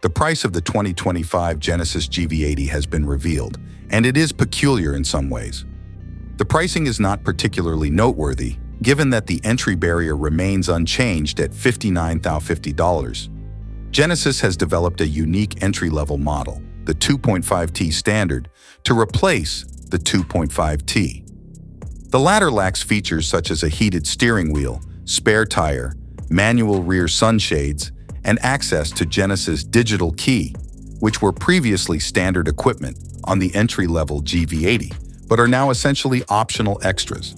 The price of the 2025 Genesis GV80 has been revealed, and it is peculiar in some ways. The pricing is not particularly noteworthy, given that the entry barrier remains unchanged at $59,050. Genesis has developed a unique entry-level model, the 2.5T standard, to replace the 2.5T. The latter lacks features such as a heated steering wheel, spare tire, manual rear sunshades, and access to Genesis digital key, which were previously standard equipment on the entry-level GV80, but are now essentially optional extras.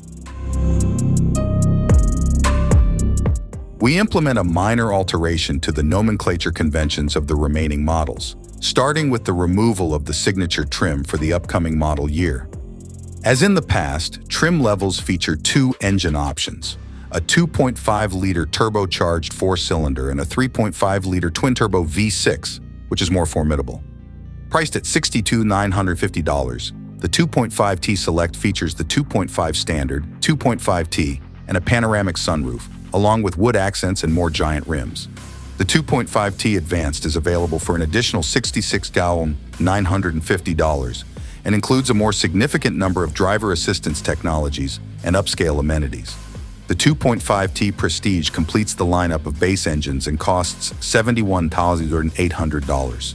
We implement a minor alteration to the nomenclature conventions of the remaining models, starting with the removal of the signature trim for the upcoming model year. As in the past, trim levels feature two engine options: a 2.5-liter turbocharged four-cylinder and a 3.5-liter twin-turbo V6, which is more formidable. Priced at $62,950, the 2.5T Select features the 2.5 Standard, 2.5T, and a panoramic sunroof, along with wood accents and more giant rims. The 2.5T Advanced is available for an additional $66,950 and includes a more significant number of driver assistance technologies and upscale amenities. The 2.5T Prestige completes the lineup of base engines and costs $71,800.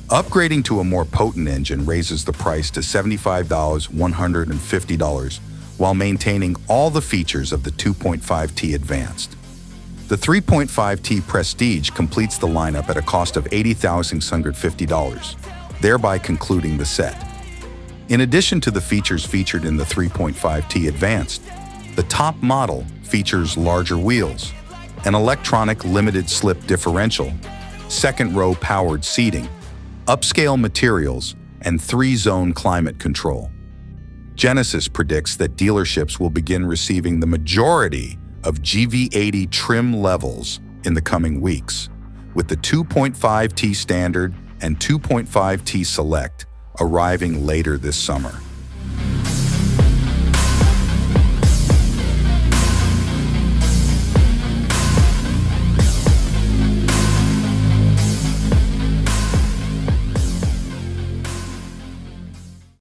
Upgrading to a more potent engine raises the price to $75,150 while maintaining all the features of the 2.5T Advanced. The 3.5T Prestige completes the lineup at a cost of $80,650, thereby concluding the set. In addition to the features featured in the 3.5T Advanced, the top model features larger wheels, an electronic limited slip differential, second-row powered seating, upscale materials, and 3-zone climate control. Genesis predicts that dealerships will begin receiving the majority of GV80 trim levels in the coming weeks, with the 2.5T Standard and 2.5T Select arriving later this summer.